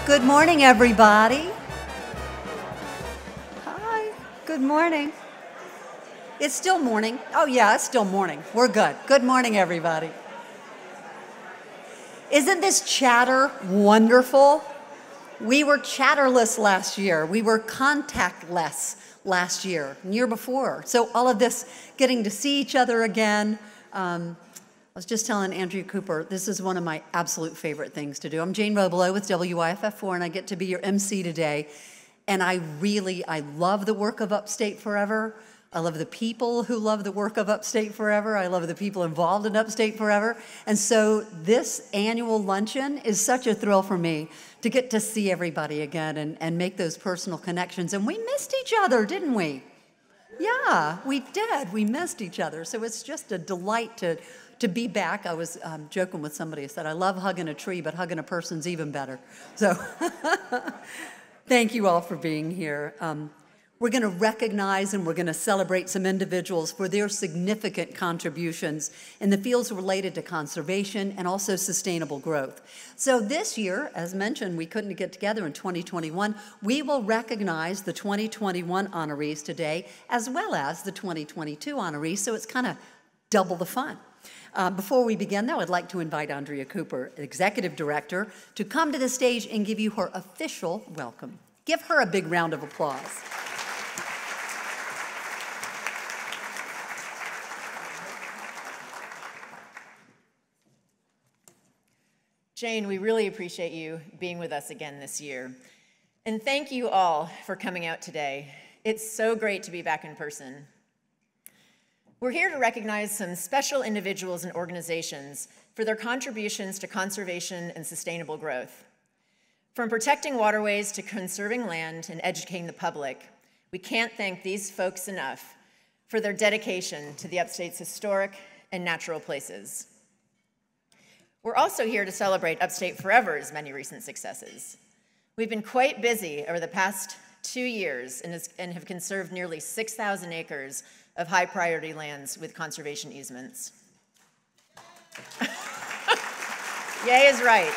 Good morning, everybody. Hi, good morning. It's still morning. Oh yeah, it's still morning. We're good. Good morning, everybody. Isn't this chatter wonderful? We were chatterless last year. We were contactless last year, and year before. So all of this, getting to see each other again. I was just telling Andrea Cooper, this is one of my absolute favorite things to do. I'm Jane Robelo with WYFF4, and I get to be your MC today. And I love the work of Upstate Forever. I love the people who love the work of Upstate Forever. I love the people involved in Upstate Forever. And so this annual luncheon is such a thrill for me to get to see everybody again and make those personal connections. And we missed each other, didn't we? Yeah, we did. We missed each other. So it's just a delight to be back. I was joking with somebody. I said, I love hugging a tree, but hugging a person's even better. So thank you all for being here. We're going to recognize and we're going to celebrate some individuals for their significant contributions in the fields related to conservation and also sustainable growth. So this year, as mentioned, we couldn't get together in 2021. We will recognize the 2021 honorees today, as well as the 2022 honorees, so it's kind of double the fun. Before we begin, though, I'd like to invite Andrea Cooper, Executive Director, to come to the stage and give you her official welcome. Give her a big round of applause. Jane, we really appreciate you being with us again this year. And thank you all for coming out today. It's so great to be back in person. We're here to recognize some special individuals and organizations for their contributions to conservation and sustainable growth. From protecting waterways to conserving land and educating the public, we can't thank these folks enough for their dedication to the Upstate's historic and natural places. We're also here to celebrate Upstate Forever's many recent successes. We've been quite busy over the past 2 years and have conserved nearly 6,000 acres of high priority lands with conservation easements. Yay is right.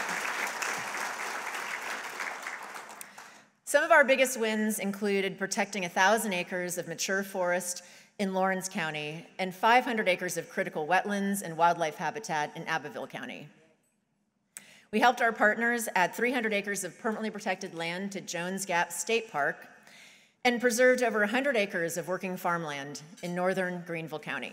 Some of our biggest wins included protecting 1,000 acres of mature forest in Lawrence County and 500 acres of critical wetlands and wildlife habitat in Abbeville County. We helped our partners add 300 acres of permanently protected land to Jones Gap State Park and preserved over 100 acres of working farmland in northern Greenville County.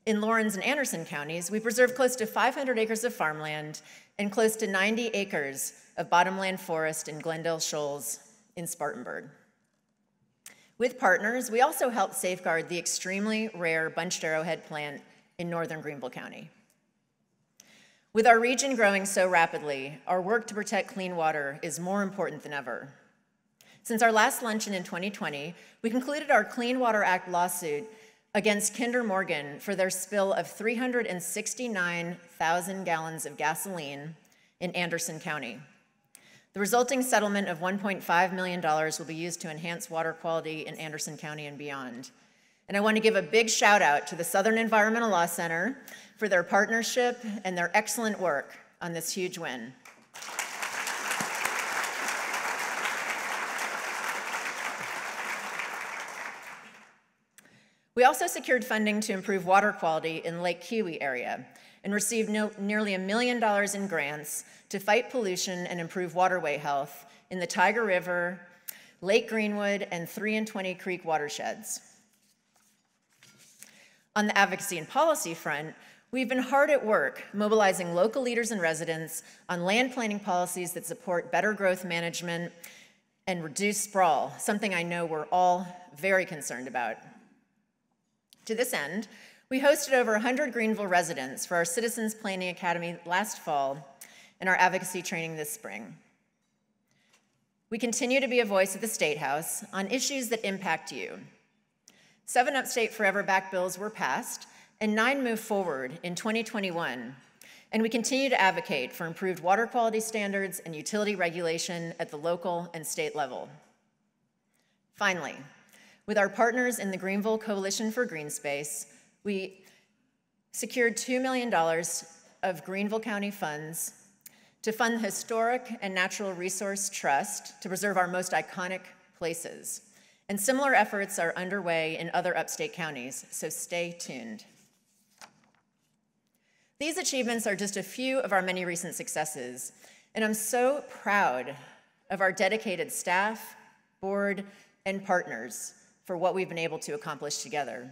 In Lawrence and Anderson counties, we preserved close to 500 acres of farmland and close to 90 acres of bottomland forest in Glendale Shoals in Spartanburg. With partners, we also helped safeguard the extremely rare bunched arrowhead plant in northern Greenville County. With our region growing so rapidly, our work to protect clean water is more important than ever. Since our last luncheon in 2020, we concluded our Clean Water Act lawsuit against Kinder Morgan for their spill of 369,000 gallons of gasoline in Anderson County. The resulting settlement of $1.5 million will be used to enhance water quality in Anderson County and beyond. And I want to give a big shout out to the Southern Environmental Law Center for their partnership and their excellent work on this huge win. We also secured funding to improve water quality in Lake Kiwi area and received nearly $1 million in grants to fight pollution and improve waterway health in the Tiger River, Lake Greenwood, and 3 and 20 Creek watersheds. On the advocacy and policy front, we've been hard at work mobilizing local leaders and residents on land planning policies that support better growth management and reduce sprawl, something I know we're all very concerned about. To this end, we hosted over 100 Greenville residents for our Citizens Planning Academy last fall and our advocacy training this spring. We continue to be a voice at the State House on issues that impact you. 7 Upstate Forever backed bills were passed, and 9 moved forward in 2021, and we continue to advocate for improved water quality standards and utility regulation at the local and state level. Finally, with our partners in the Greenville Coalition for Green Space, we secured $2 million of Greenville County funds to fund the Historic and Natural Resource Trust to preserve our most iconic places. And similar efforts are underway in other upstate counties, so stay tuned. These achievements are just a few of our many recent successes, and I'm so proud of our dedicated staff, board, and partners for what we've been able to accomplish together.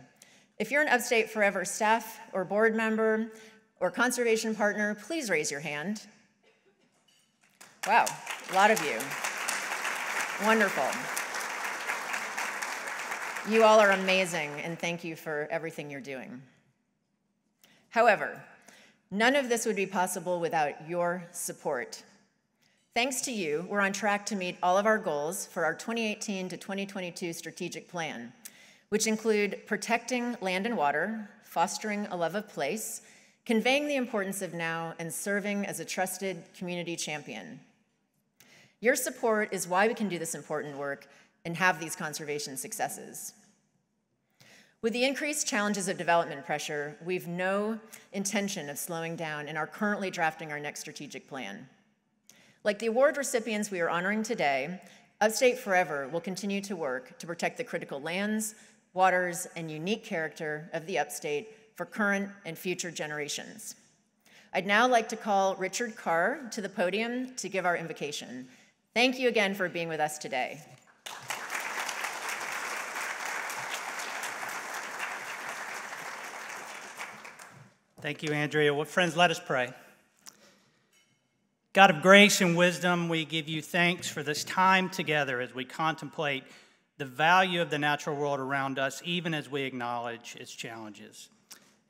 If you're an Upstate Forever staff or board member or conservation partner, please raise your hand. Wow, a lot of you. Wonderful. You all are amazing, and thank you for everything you're doing. However, none of this would be possible without your support. Thanks to you, we're on track to meet all of our goals for our 2018 to 2022 strategic plan, which include protecting land and water, fostering a love of place, conveying the importance of now, and serving as a trusted community champion. Your support is why we can do this important work and have these conservation successes. With the increased challenges of development pressure, we've no intention of slowing down and are currently drafting our next strategic plan. Like the award recipients we are honoring today, Upstate Forever will continue to work to protect the critical lands, waters, and unique character of the Upstate for current and future generations. I'd now like to call Richard Carr to the podium to give our invocation. Thank you again for being with us today. Thank you, Andrea. Well, friends, let us pray. God of grace and wisdom, we give you thanks for this time together as we contemplate the value of the natural world around us, even as we acknowledge its challenges.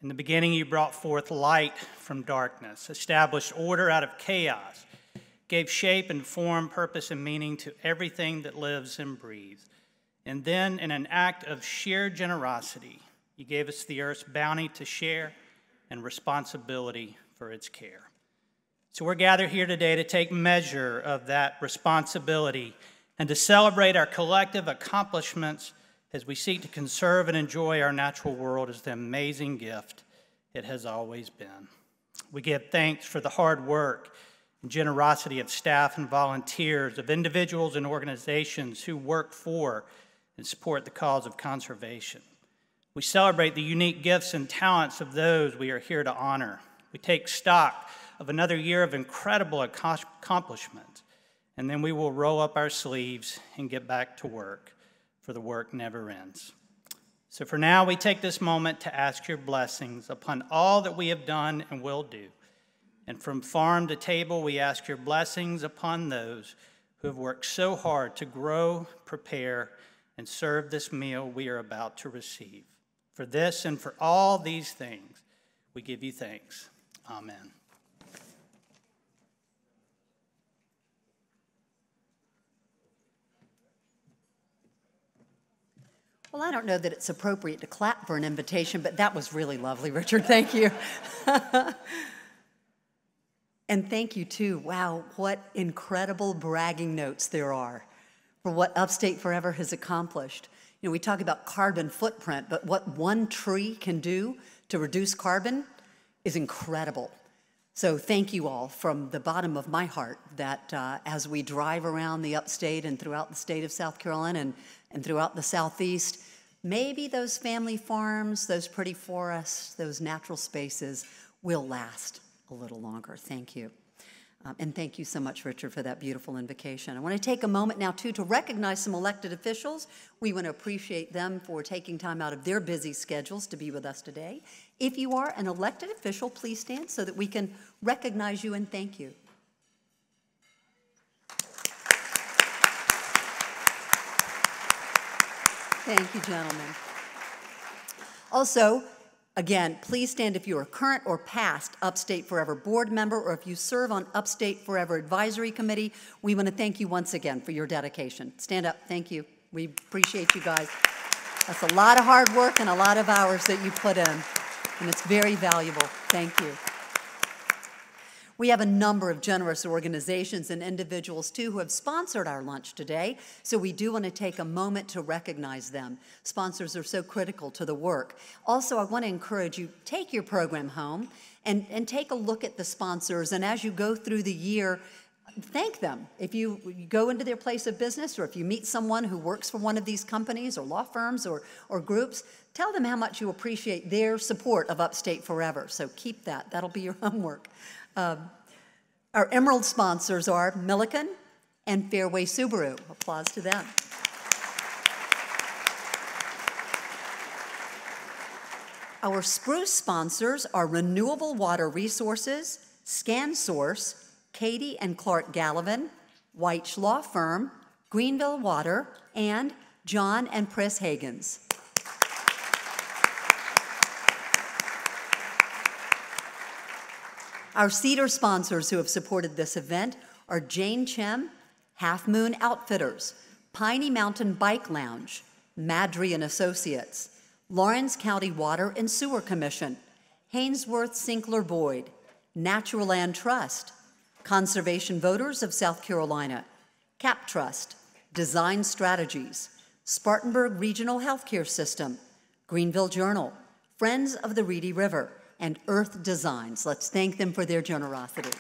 In the beginning, you brought forth light from darkness, established order out of chaos, gave shape and form, purpose and meaning to everything that lives and breathes. And then, in an act of sheer generosity, you gave us the earth's bounty to share and responsibility for its care. So we're gathered here today to take measure of that responsibility and to celebrate our collective accomplishments as we seek to conserve and enjoy our natural world as the amazing gift it has always been. We give thanks for the hard work and generosity of staff and volunteers, of individuals and organizations who work for and support the cause of conservation. We celebrate the unique gifts and talents of those we are here to honor. We take stock of another year of incredible accomplishment, and then we will roll up our sleeves and get back to work, for the work never ends. So for now, we take this moment to ask your blessings upon all that we have done and will do. And from farm to table, we ask your blessings upon those who have worked so hard to grow, prepare, and serve this meal we are about to receive. For this and for all these things, we give you thanks. Amen. Well, I don't know that it's appropriate to clap for an invitation, but that was really lovely, Richard. Thank you. And thank you, too. Wow, what incredible bragging notes there are for what Upstate Forever has accomplished. You know, we talk about carbon footprint, but what one tree can do to reduce carbon is incredible. So thank you all from the bottom of my heart that as we drive around the Upstate and throughout the state of South Carolina and throughout the Southeast, maybe those family farms, those pretty forests, those natural spaces will last a little longer. Thank you. And thank you so much, Richard, for that beautiful invocation. I want to take a moment now, too, to recognize some elected officials. We want to appreciate them for taking time out of their busy schedules to be with us today. If you are an elected official, please stand so that we can recognize you and thank you. Thank you, gentlemen. Also, again, please stand if you are a current or past Upstate Forever board member or if you serve on Upstate Forever Advisory Committee. We want to thank you once again for your dedication. Stand up. Thank you. We appreciate you guys. That's a lot of hard work and a lot of hours that you put in, and it's very valuable. Thank you. We have a number of generous organizations and individuals, too, who have sponsored our lunch today, so we do want to take a moment to recognize them. Sponsors are so critical to the work. Also, I want to encourage you, take your program home and take a look at the sponsors, and as you go through the year, thank them. If you go into their place of business, or if you meet someone who works for one of these companies or law firms or groups, tell them how much you appreciate their support of Upstate Forever. So keep that. That'll be your homework. Our Emerald sponsors are Milliken and Fairway Subaru. Applause to them. Our Spruce sponsors are Renewable Water Resources, ScanSource, Katie and Clark Gallivan, Weich Law Firm, Greenville Water, and John and Pris Hagens. Our Cedar sponsors who have supported this event are Jane Chem, Half Moon Outfitters, Piney Mountain Bike Lounge, Madry and Associates, Lawrence County Water and Sewer Commission, Hainsworth Sinkler Boyd, Natural Land Trust, Conservation Voters of South Carolina, Cap Trust, Design Strategies, Spartanburg Regional Healthcare System, Greenville Journal, Friends of the Reedy River, and Earth Designs. Let's thank them for their generosity.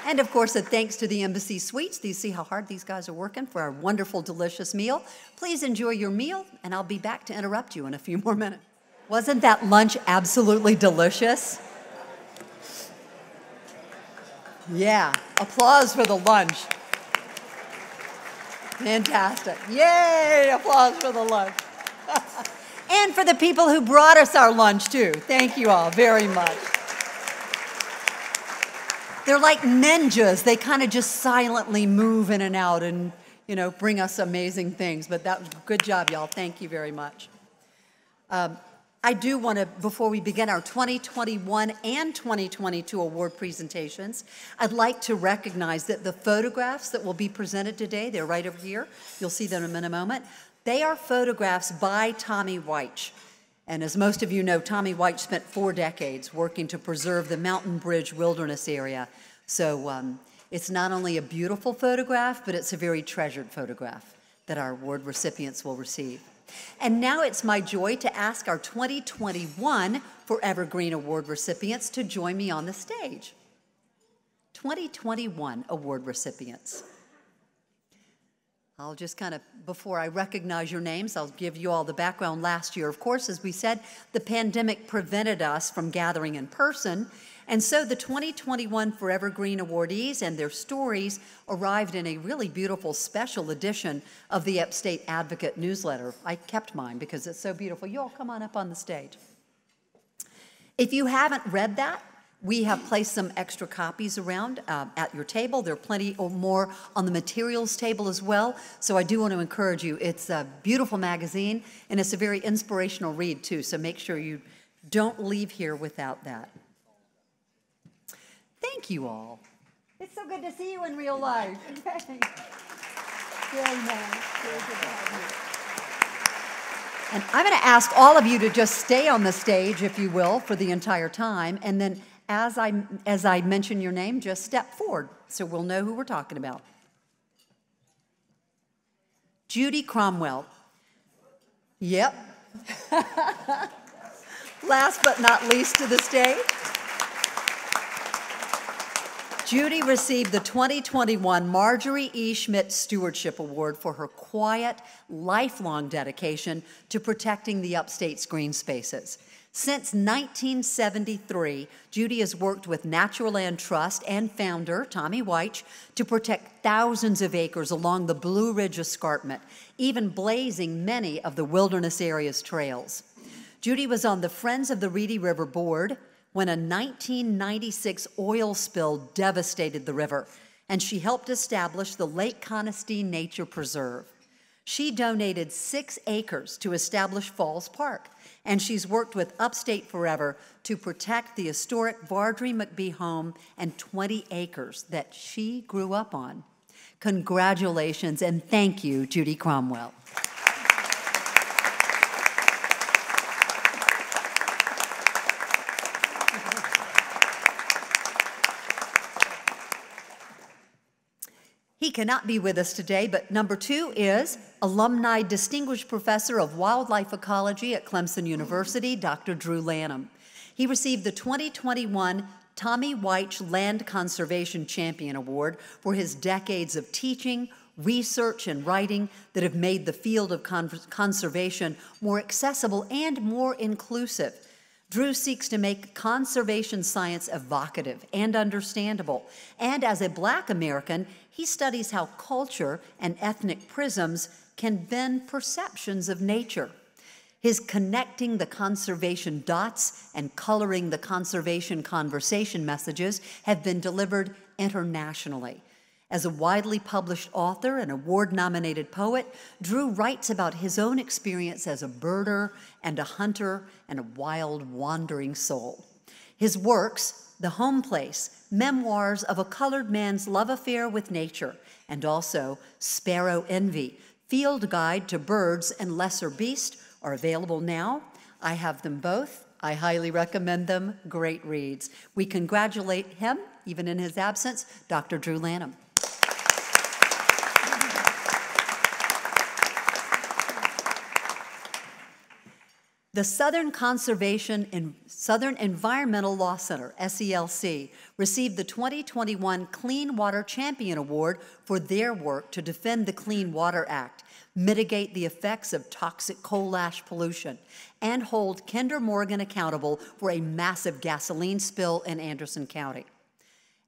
And of course, a thanks to the Embassy Suites. Do you see how hard these guys are working for our wonderful, delicious meal? Please enjoy your meal, and I'll be back to interrupt you in a few more minutes. Wasn't that lunch absolutely delicious? Yeah, applause for the lunch. Fantastic. Yay, applause for the lunch. And for the people who brought us our lunch, too. Thank you all very much. They're like ninjas. They kind of just silently move in and out and, you know, bring us amazing things. But that was good job, y'all. Thank you very much. I do want to, before we begin our 2021 and 2022 award presentations, I'd like to recognize that the photographs that will be presented today, they're right over here. You'll see them in a moment. They are photographs by Tommy Weich. And as most of you know, Tommy Weich spent 4 decades working to preserve the Mountain Bridge Wilderness area. So it's not only a beautiful photograph, but it's a very treasured photograph that our award recipients will receive. And now it's my joy to ask our 2021 ForeverGreen Award recipients to join me on the stage. 2021 award recipients. I'll just kind of, before I recognize your names, I'll give you all the background. Last year, of course, as we said, the pandemic prevented us from gathering in person, and so the 2021 ForeverGreen awardees and their stories arrived in a really beautiful special edition of the Upstate Advocate newsletter. I kept mine because it's so beautiful. You all come on up on the stage. If you haven't read that, we have placed some extra copies around at your table. There are plenty or more on the materials table as well. So I do want to encourage you. It's a beautiful magazine, and it's a very inspirational read, too. So make sure you don't leave here without that. Thank you all. It's so good to see you in real life. Very nice. Very good to have you. And I'm going to ask all of you to just stay on the stage, if you will, for the entire time. And then as I mention your name, just step forward so we'll know who we're talking about. Judy Cromwell. Yep. Last but not least to the stage. Judy received the 2021 Marjorie E. Schmidt Stewardship Award for her quiet, lifelong dedication to protecting the Upstate's green spaces. Since 1973, Judy has worked with Natural Land Trust and founder Tommy Weich to protect thousands of acres along the Blue Ridge Escarpment, even blazing many of the wilderness area's trails. Judy was on the Friends of the Reedy River board when a 1996 oil spill devastated the river, and she helped establish the Lake Conestine Nature Preserve. She donated 6 acres to establish Falls Park, and she's worked with Upstate Forever to protect the historic Vardry McBee home and 20 acres that she grew up on. Congratulations, and thank you, Judy Cromwell. cannot be with us today, but number 2 is alumni distinguished professor of wildlife ecology at Clemson University, Dr. Drew Lanham. He received the 2021 Tommy Weich Land Conservation Champion Award for his decades of teaching, research, and writing that have made the field of conservation more accessible and more inclusive. Drew seeks to make conservation science evocative and understandable. And as a Black American, he studies how culture and ethnic prisms can bend perceptions of nature. His connecting the conservation dots and coloring the conservation conversation messages have been delivered internationally. As a widely published author and award-nominated poet, Drew writes about his own experience as a birder and a hunter and a wild, wandering soul. His works, The Home Place, Memoirs of a Colored Man's Love Affair with Nature, and also Sparrow Envy, Field Guide to Birds and Lesser Beasts, are available now. I have them both. I highly recommend them. Great reads. We congratulate him, even in his absence, Dr. Drew Lanham. The Southern Environmental Law Center, SELC, received the 2021 Clean Water Champion Award for their work to defend the Clean Water Act, mitigate the effects of toxic coal ash pollution, and hold Kinder Morgan accountable for a massive gasoline spill in Anderson County.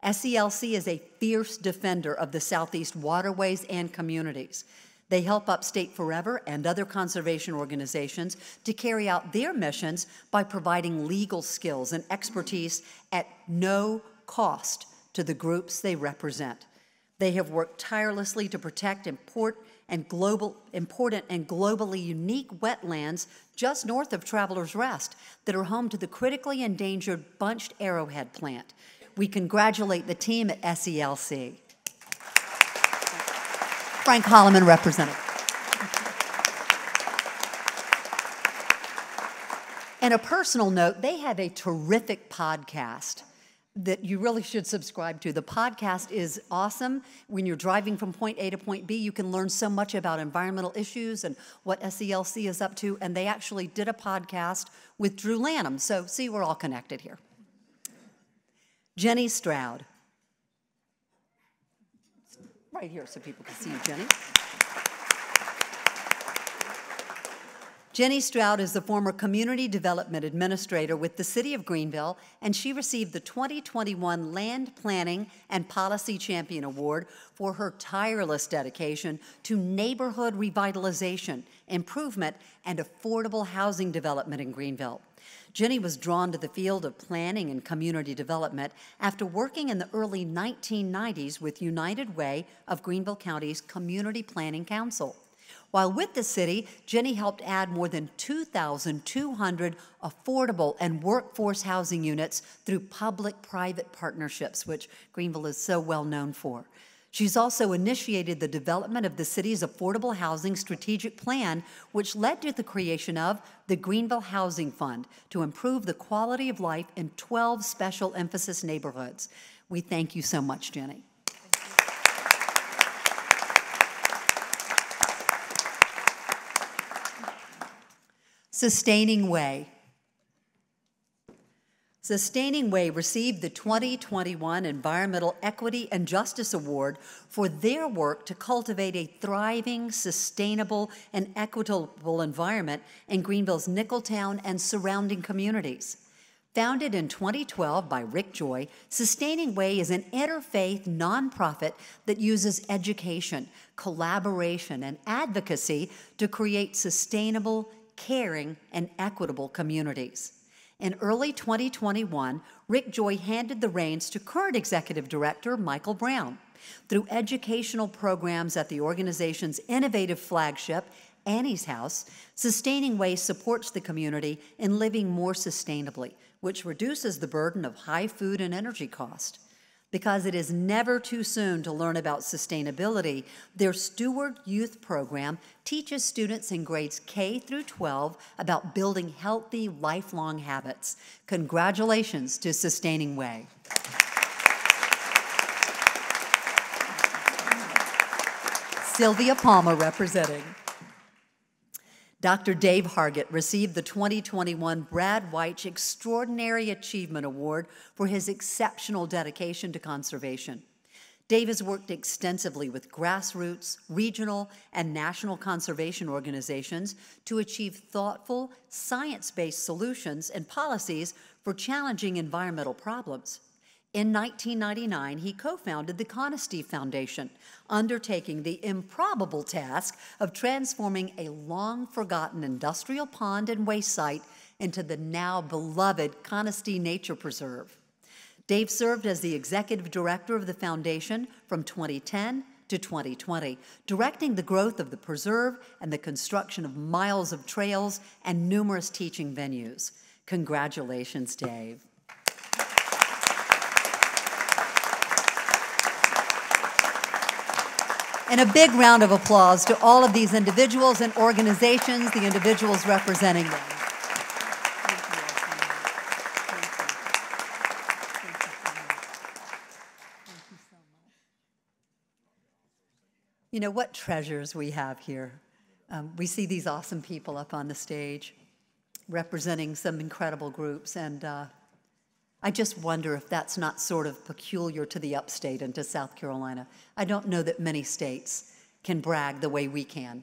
SELC is a fierce defender of the Southeast waterways and communities. They help Upstate Forever and other conservation organizations to carry out their missions by providing legal skills and expertise at no cost to the groups they represent. They have worked tirelessly to protect important and globally unique wetlands just north of Travelers Rest that are home to the critically endangered bunched arrowhead plant. We congratulate the team at SELC. Frank Holloman, representative. And a personal note, they have a terrific podcast that you really should subscribe to. The podcast is awesome. When you're driving from point A to point B, you can learn so much about environmental issues and what SELC is up to. And they actually did a podcast with Drew Lanham. So see, we're all connected here. Jenny Stroud. Right here so people can see you, Jenny. Jenny Stroud is the former Community Development Administrator with the City of Greenville, and she received the 2021 Land Planning and Policy Champion Award for her tireless dedication to neighborhood revitalization, improvement, and affordable housing development in Greenville. Jenny was drawn to the field of planning and community development after working in the early 1990s with United Way of Greenville County's Community Planning Council. While with the city, Jenny helped add more than 2,200 affordable and workforce housing units through public-private partnerships, which Greenville is so well known for. She's also initiated the development of the city's affordable housing strategic plan, which led to the creation of the Greenville Housing Fund to improve the quality of life in 12 special emphasis neighborhoods. We thank you so much, Jenny. Sustaining Way. Sustaining Way received the 2021 Environmental Equity and Justice Award for their work to cultivate a thriving, sustainable, and equitable environment in Greenville's Nicholtown and surrounding communities. Founded in 2012 by Rick Joy, Sustaining Way is an interfaith nonprofit that uses education, collaboration, and advocacy to create sustainable, caring, and equitable communities. In early 2021, Rick Joy handed the reins to current executive director Michael Brown. Through educational programs at the organization's innovative flagship, Annie's House, Sustaining Way supports the community in living more sustainably, which reduces the burden of high food and energy cost. Because it is never too soon to learn about sustainability, their Steward Youth Program teaches students in grades K through 12 about building healthy, lifelong habits. Congratulations to Sustaining Way. Sylvia Palmer representing. Dr. Dave Hargett received the 2021 Brad Weich Extraordinary Achievement Award for his exceptional dedication to conservation. Dave has worked extensively with grassroots, regional, and national conservation organizations to achieve thoughtful, science-based solutions and policies for challenging environmental problems. In 1999, he co-founded the Conisty Foundation, undertaking the improbable task of transforming a long-forgotten industrial pond and waste site into the now beloved Conisty Nature Preserve. Dave served as the executive director of the foundation from 2010 to 2020, directing the growth of the preserve and the construction of miles of trails and numerous teaching venues. Congratulations, Dave. And a big round of applause to all of these individuals and organizations, the individuals representing them. You know, what treasures we have here. We see these awesome people up on the stage representing some incredible groups, and I just wonder if that's not sort of peculiar to the Upstate and to South Carolina. I don't know that many states can brag the way we can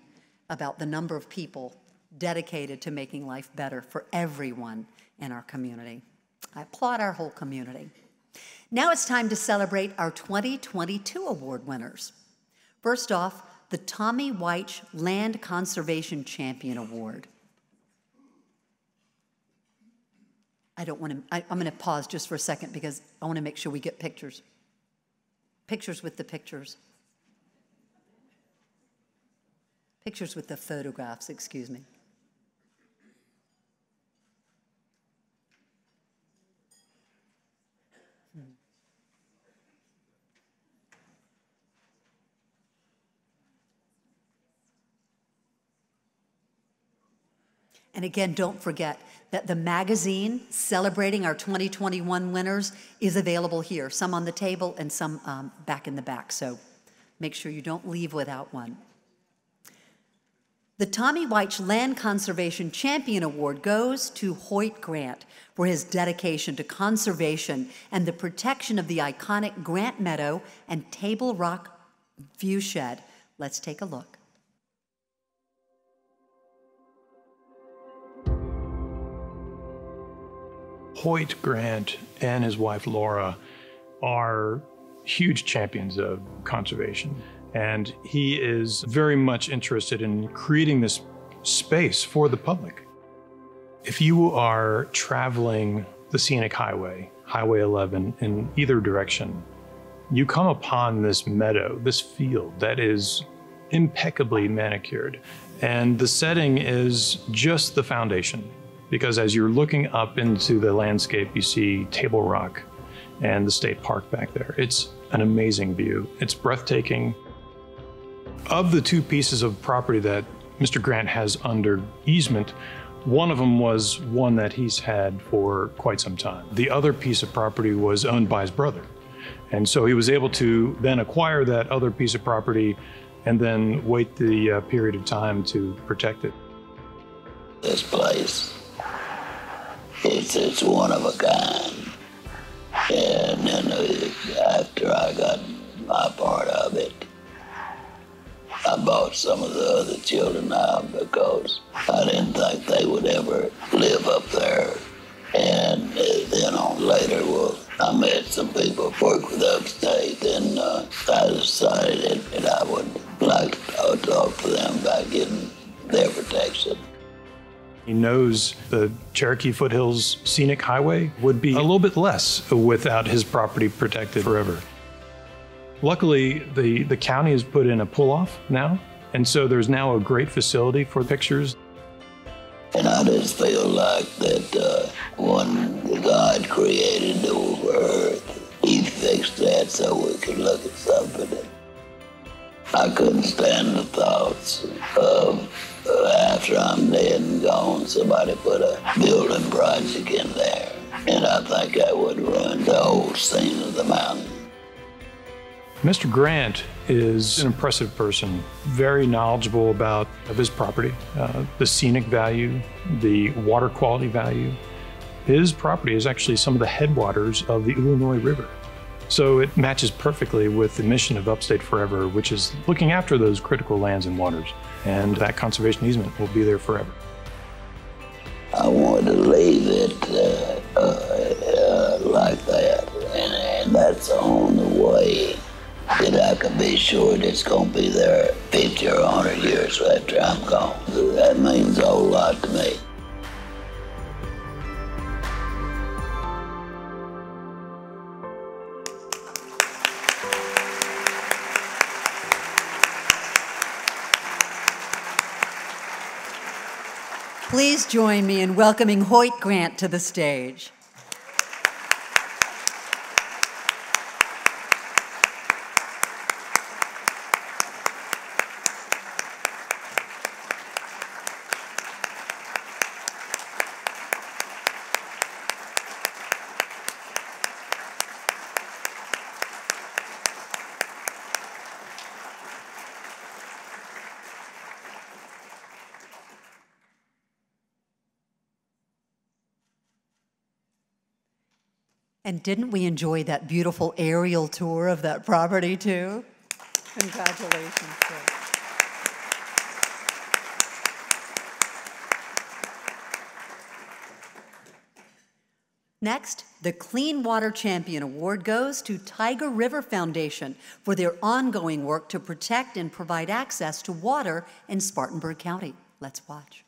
about the number of people dedicated to making life better for everyone in our community. I applaud our whole community. Now it's time to celebrate our 2022 award winners. First off, the Tommy Weich Land Conservation Champion Award. I'm going to pause just for a second because I want to make sure we get pictures. Pictures with the pictures. Pictures with the photographs, excuse me. And again, don't forget that the magazine celebrating our 2021 winners is available here, some on the table and some back in the back. So make sure you don't leave without one. The Tommy Weich Land Conservation Champion Award goes to Hoyt Grant for his dedication to conservation and the protection of the iconic Grant Meadow and Table Rock Viewshed. Let's take a look. Hoyt Grant and his wife Laura are huge champions of conservation, and he is very much interested in creating this space for the public. If you are traveling the scenic highway, Highway 11, in either direction, you come upon this meadow, this field that is impeccably manicured, and the setting is just the foundation. Because as you're looking up into the landscape, you see Table Rock and the state park back there. It's an amazing view. It's breathtaking. Of the two pieces of property that Mr. Grant has under easement, one of them was one that he's had for quite some time. The other piece of property was owned by his brother. And so he was able to then acquire that other piece of property and then wait the period of time to protect it. This place, it's one of a kind. And then after I got my part of it, I bought some of the other children out because I didn't think they would ever live up there. And then on later, well, I met some people who work with Upstate, and I decided that I would like to talk to them about getting their protection. He knows the Cherokee Foothills Scenic Highway would be a little bit less without his property protected forever. Luckily, the county has put in a pull-off now, and so there's now a great facility for pictures. And I just feel like that when God created the earth, he fixed that so we could look at something. I couldn't stand the thoughts of after I'm dead and gone, somebody put a building project in there. And I think I would ruin the whole scene of the mountain. Mr. Grant is an impressive person, very knowledgeable about his property, the scenic value, the water quality value. His property is actually some of the headwaters of the Illinois River. So it matches perfectly with the mission of Upstate Forever, which is looking after those critical lands and waters. And that conservation easement will be there forever. I wanted to leave it like that, and that's on the way that I can be sure that it's going to be there 50 or 100 years after I'm gone. That means a whole lot to me. Please join me in welcoming Hoyt Grant to the stage. And didn't we enjoy that beautiful aerial tour of that property too? Congratulations, sir. Next, the Clean Water Champion Award goes to Tiger River Foundation for their ongoing work to protect and provide access to water in Spartanburg County. Let's watch.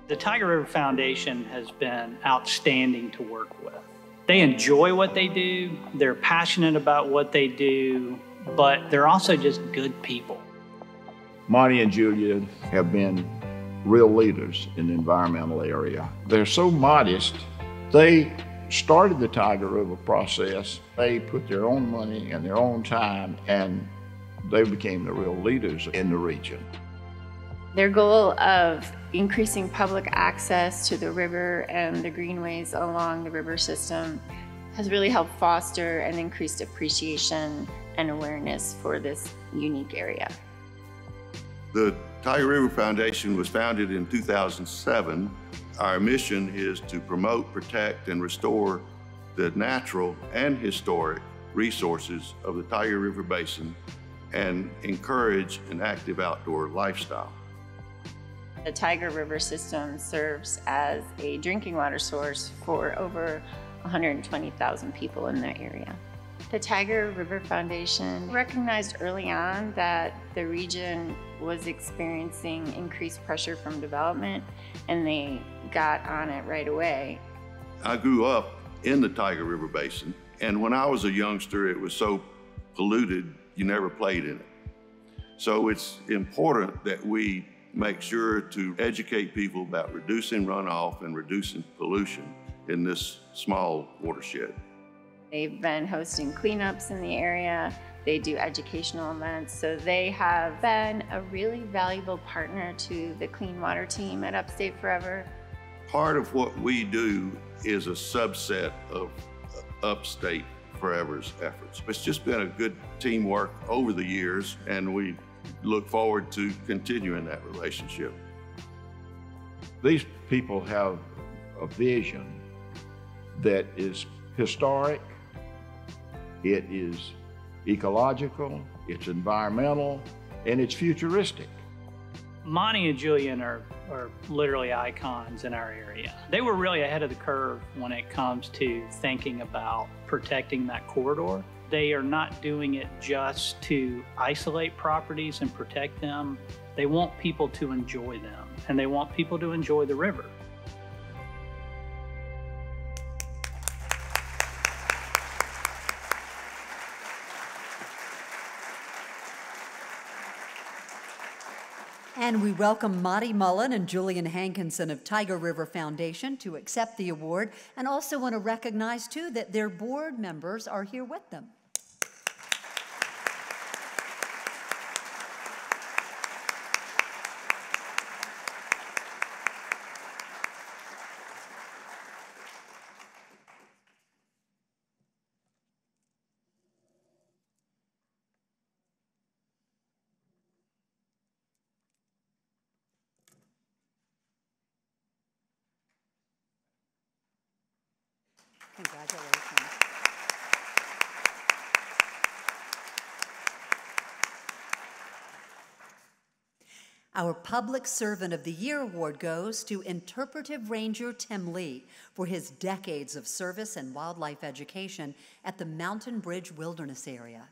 The Tiger River Foundation has been outstanding to work with. They enjoy what they do, they're passionate about what they do, but they're also just good people. Monty and Julia have been real leaders in the environmental area. They're so modest. They started the Tiger River process. They put their own money and their own time, and they became the real leaders in the region. Their goal of increasing public access to the river and the greenways along the river system has really helped foster an increased appreciation and awareness for this unique area. The Tiger River Foundation was founded in 2007. Our mission is to promote, protect, and restore the natural and historic resources of the Tiger River Basin and encourage an active outdoor lifestyle. The Tiger River system serves as a drinking water source for over 120,000 people in the area. The Tiger River Foundation recognized early on that the region was experiencing increased pressure from development, and they got on it right away. I grew up in the Tiger River Basin, and when I was a youngster, it was so polluted, you never played in it. So it's important that we make sure to educate people about reducing runoff and reducing pollution in this small watershed. They've been hosting cleanups in the area. They do educational events. So they have been a really valuable partner to the clean water team at Upstate Forever. Part of what we do is a subset of Upstate Forever's efforts. It's just been a good teamwork over the years, and we look forward to continuing that relationship. These people have a vision that is historic, it is ecological, it's environmental, and it's futuristic. Monty and Julian are literally icons in our area. They were really ahead of the curve when it comes to thinking about protecting that corridor. They are not doing it just to isolate properties and protect them. They want people to enjoy them, and they want people to enjoy the river. And we welcome Monty Mullen and Julian Hankinson of Tiger River Foundation to accept the award, and also want to recognize, too, that their board members are here with them. Congratulations. Our Public Servant of the Year award goes to Interpretive Ranger Tim Lee for his decades of service and wildlife education at the Mountain Bridge Wilderness Area.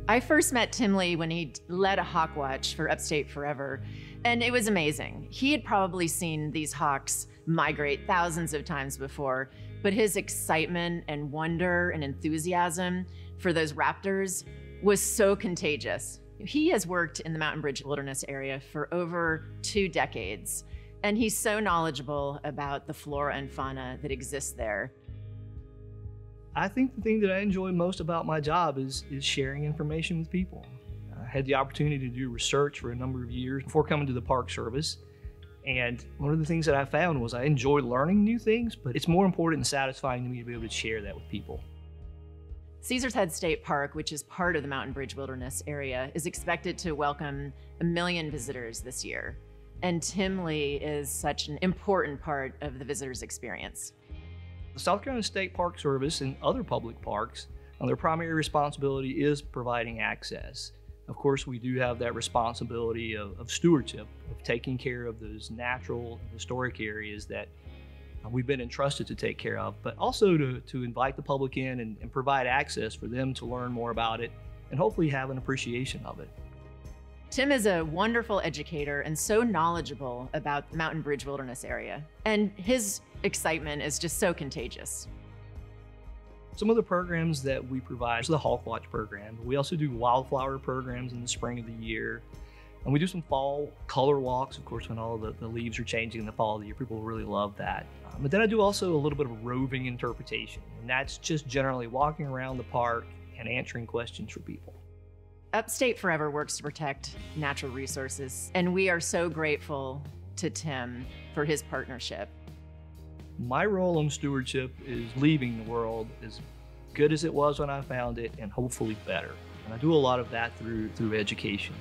I first met Tim Lee when he led a hawk watch for Upstate Forever, and it was amazing. He had probably seen these hawks migrate thousands of times before, but his excitement and wonder and enthusiasm for those raptors was so contagious. He has worked in the Mountain Bridge Wilderness area for over 2 decades, and he's so knowledgeable about the flora and fauna that exists there. I think the thing that I enjoy most about my job is sharing information with people. I had the opportunity to do research for a number of years before coming to the Park Service. And one of the things that I found was I enjoy learning new things, but it's more important and satisfying to me to be able to share that with people. Caesar's Head State Park, which is part of the Mountain Bridge Wilderness area, is expected to welcome 1 million visitors this year. And Tim Lee is such an important part of the visitors' experience. The South Carolina State Park Service and other public parks, their primary responsibility is providing access. Of course, we do have that responsibility of stewardship, of taking care of those natural, historic areas that we've been entrusted to take care of, but also to invite the public in and provide access for them to learn more about it and hopefully have an appreciation of it. Tim is a wonderful educator and so knowledgeable about the Mountain Bridge Wilderness area, and his excitement is just so contagious. Some of the programs that we provide is the Hawk Watch program. We also do wildflower programs in the spring of the year. And we do some fall color walks, of course, when all of the leaves are changing in the fall of the year. People really love that. But then I do also a little bit of roving interpretation. And that's just generally walking around the park and answering questions for people. Upstate Forever works to protect natural resources, and we are so grateful to Tim for his partnership. My role in stewardship is leaving the world as good as it was when I found it and hopefully better. And I do a lot of that through education.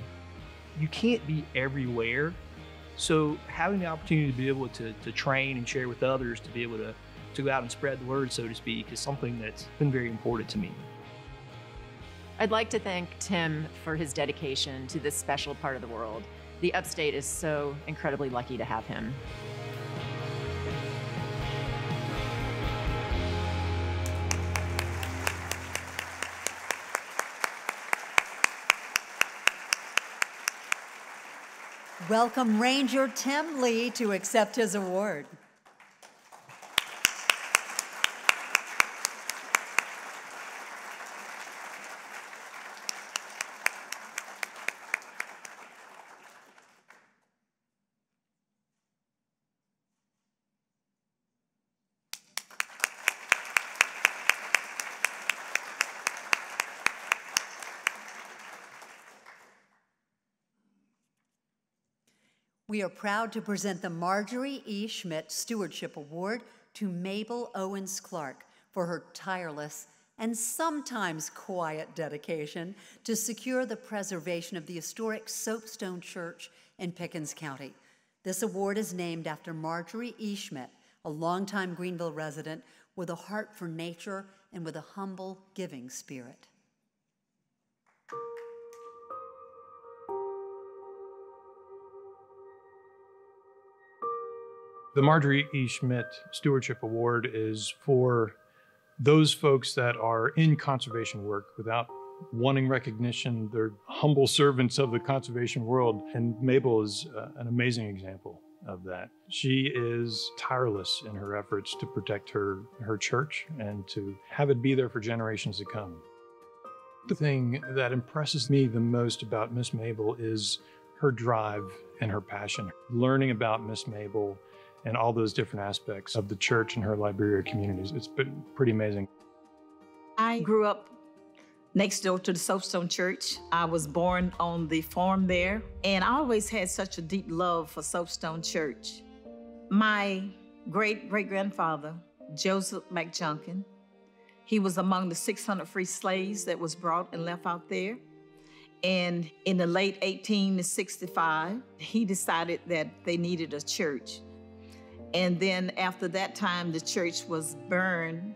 You can't be everywhere, so having the opportunity to be able to train and share with others, to be able to go out and spread the word, so to speak, is something that's been very important to me. I'd like to thank Tim for his dedication to this special part of the world. The Upstate is so incredibly lucky to have him. Welcome Ranger Tim Lee to accept his award. We are proud to present the Marjorie E. Schmidt Stewardship Award to Mabel Owens Clark for her tireless and sometimes quiet dedication to secure the preservation of the historic Soapstone Church in Pickens County. This award is named after Marjorie E. Schmidt, a longtime Greenville resident with a heart for nature and with a humble, giving spirit. The Marjorie E. Schmidt Stewardship Award is for those folks that are in conservation work without wanting recognition. They're humble servants of the conservation world, and Mabel is an amazing example of that. She is tireless in her efforts to protect her church and to have it be there for generations to come. The thing that impresses me the most about Miss Mabel is her drive and her passion. Learning about Miss Mabel and all those different aspects of the church and her Liberia communities. It's been pretty amazing. I grew up next door to the Soapstone Church. I was born on the farm there, and I always had such a deep love for Soapstone Church. My great-great-grandfather, Joseph McJunkin, he was among the 600 free slaves that was brought and left out there. And in the late 1865, he decided that they needed a church. And then after that time, the church was burned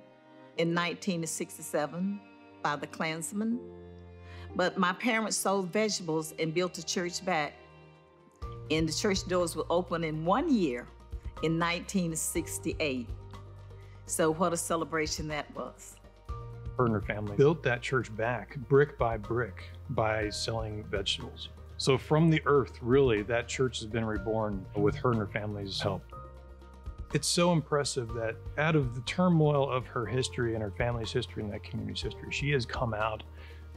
in 1967 by the Klansmen. But my parents sold vegetables and built the church back. And the church doors were open in 1 year in 1968. So what a celebration that was. Her and her family built that church back brick by brick by selling vegetables. So from the earth, really, that church has been reborn with her and her family's help. It's so impressive that out of the turmoil of her history and her family's history and that community's history, she has come out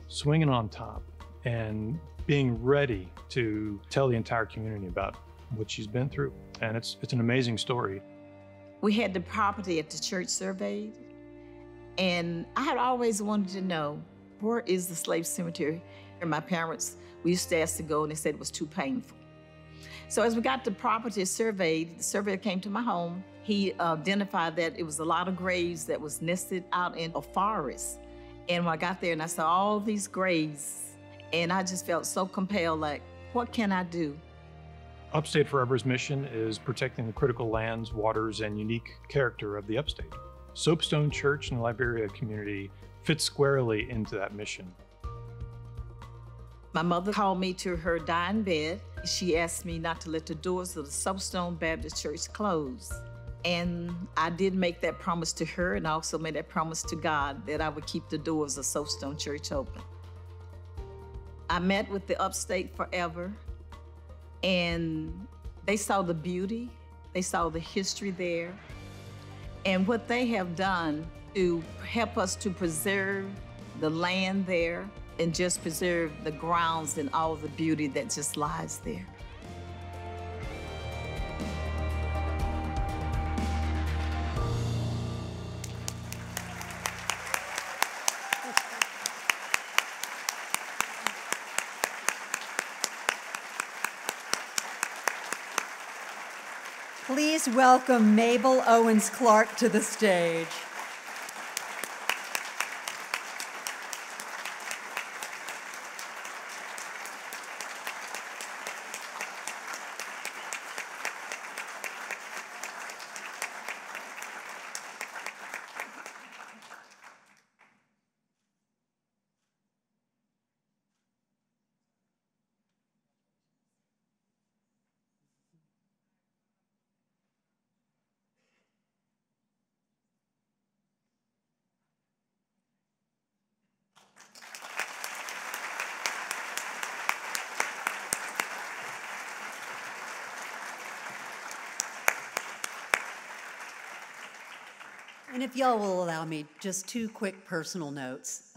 swinging on top and being ready to tell the entire community about what she's been through. And it's an amazing story. We had the property at the church surveyed, and I had always wanted to know, where is the slave cemetery? And my parents, we used to ask to go, and they said it was too painful. So as we got the property surveyed, the surveyor came to my home. He identified that it was a lot of graves that was nested out in a forest. And when I got there and I saw all these graves, and I just felt so compelled, like, what can I do? Upstate Forever's mission is protecting the critical lands, waters, and unique character of the Upstate. Soapstone Church and the Liberia community fits squarely into that mission. My mother called me to her dying bed. She asked me not to let the doors of the Soapstone Baptist Church close. And I did make that promise to her, and I also made that promise to God that I would keep the doors of Soapstone Church open. I met with the Upstate Forever, and they saw the beauty, they saw the history there, and what they have done to help us to preserve the land there and just preserve the grounds and all the beauty that just lies there. Please welcome Mabel Owens-Clark to the stage. And if y'all will allow me, just two quick personal notes.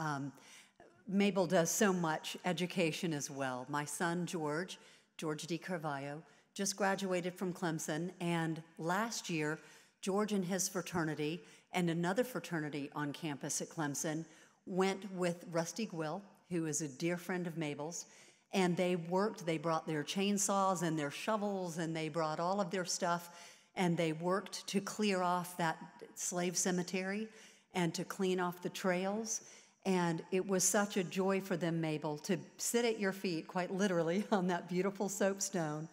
Mabel does so much education as well. My son, George D. Carvalho, just graduated from Clemson, and last year, George and his fraternity and another fraternity on campus at Clemson went with Rusty Gwill, who is a dear friend of Mabel's, and they brought their chainsaws and their shovels, and they brought all of their stuff, and they worked to clear off that slave cemetery and to clean off the trails. And it was such a joy for them, Mabel, to sit at your feet, quite literally, on that beautiful soapstone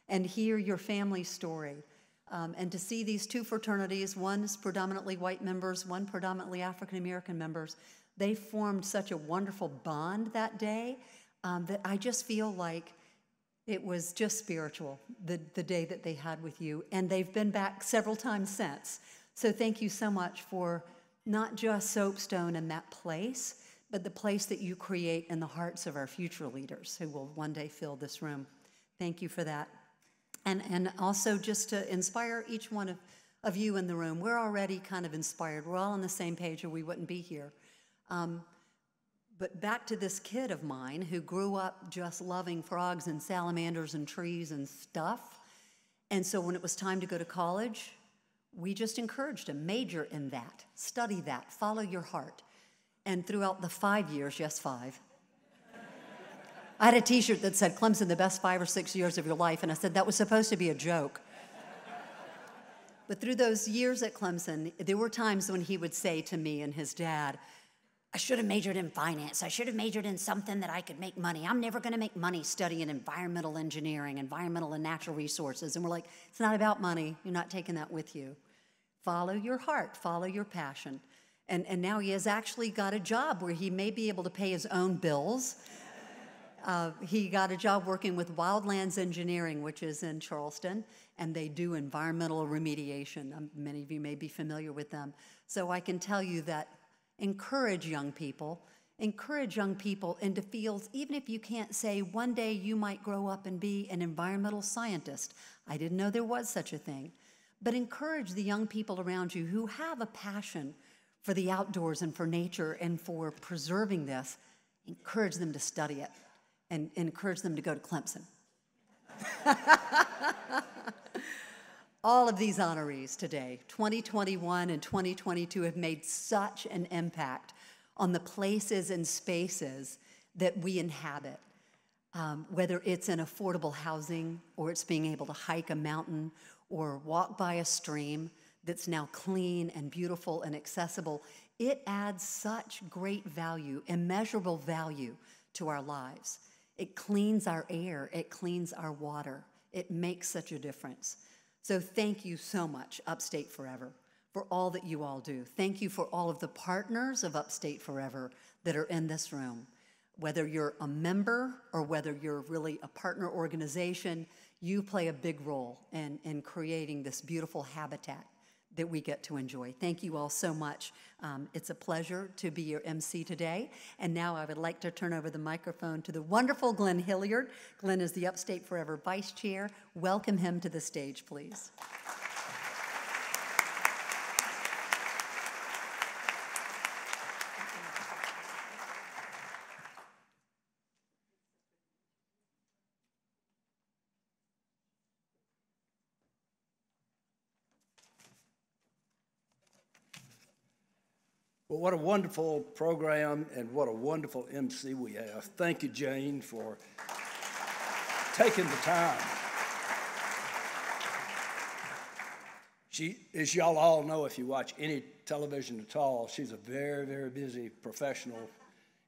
and hear your family's story. And to see these two fraternities, one is predominantly white members, one predominantly African-American members, they formed such a wonderful bond that day that I just feel like it was just spiritual, the day that they had with you. And they've been back several times since. So thank you so much for not just Soapstone and that place, but the place that you create in the hearts of our future leaders who will one day fill this room. Thank you for that. And also just to inspire each one of you in the room. We're already kind of inspired. We're all on the same page or we wouldn't be here. But back to this kid of mine who grew up just loving frogs and salamanders and trees and stuff. And so when it was time to go to college, we just encouraged him, major in that, study that, follow your heart. And throughout the 5 years, yes, 5, I had a t-shirt that said, Clemson, the best 5 or 6 years of your life. And I said, that was supposed to be a joke. But through those years at Clemson, there were times when he would say to me and his dad, I should have majored in finance. I should have majored in something that I could make money. I'm never going to make money studying environmental engineering, environmental and natural resources. And we're like, it's not about money. You're not taking that with you. Follow your heart, follow your passion. And now he has actually got a job where he may be able to pay his own bills. He got a job working with Wildlands Engineering, which is in Charleston, and they do environmental remediation. Many of you may be familiar with them. So I can tell you that encourage young people into fields, even if you can't say one day you might grow up and be an environmental scientist. I didn't know there was such a thing. But encourage the young people around you who have a passion for the outdoors and for nature and for preserving this. Encourage them to study it and encourage them to go to Clemson. All of these honorees today, 2021 and 2022, have made such an impact on the places and spaces that we inhabit, whether it's in affordable housing or it's being able to hike a mountain or walk by a stream that's now clean and beautiful and accessible. It adds such great value, immeasurable value to our lives. It cleans our air, it cleans our water. It makes such a difference. So thank you so much, Upstate Forever, for all that you all do. Thank you for all of the partners of Upstate Forever that are in this room. Whether you're a member or whether you're really a partner organization, you play a big role in creating this beautiful habitat that we get to enjoy. Thank you all so much. It's a pleasure to be your MC today. And now I would like to turn over the microphone to the wonderful Glenn Hilliard. Glenn is the Upstate Forever Vice Chair. Welcome him to the stage, please. Well, what a wonderful program and what a wonderful MC we have. Thank you, Jane, for taking the time. As y'all all know, if you watch any television at all, she's a very, very busy professional.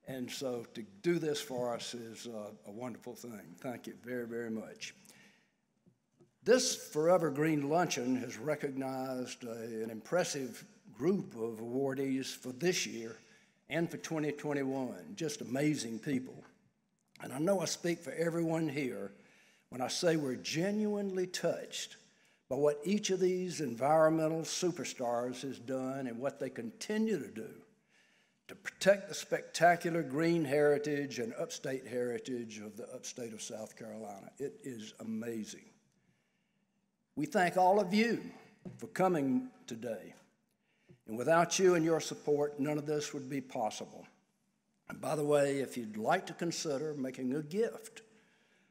And so to do this for us is a wonderful thing. Thank you very, very much. This ForeverGreen Luncheon has recognized an impressive group of awardees for this year and for 2021, just amazing people. And I know I speak for everyone here when I say we're genuinely touched by what each of these environmental superstars has done and what they continue to do to protect the spectacular green heritage and upstate heritage of the upstate of South Carolina. It is amazing. We thank all of you for coming today. And without you and your support, none of this would be possible. And by the way, if you'd like to consider making a gift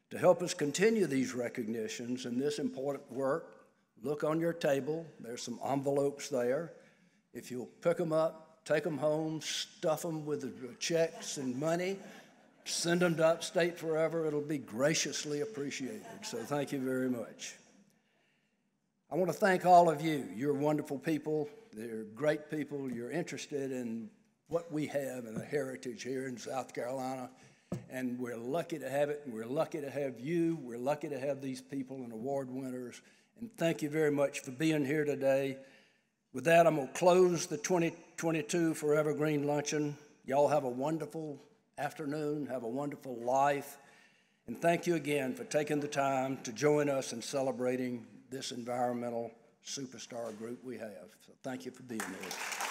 to help us continue these recognitions and this important work, look on your table. There's some envelopes there. If you'll pick them up, take them home, stuff them with checks and money, send them to Upstate Forever, it'll be graciously appreciated. So thank you very much. I want to thank all of you. You're wonderful people. They're great people. You're interested in what we have and the heritage here in South Carolina. And we're lucky to have it. And we're lucky to have you. We're lucky to have these people and award winners. And thank you very much for being here today. With that, I'm going to close the 2022 ForeverGreen Luncheon. Y'all have a wonderful afternoon. Have a wonderful life. And thank you again for taking the time to join us in celebrating this environmental superstar group we have. So thank you for being here.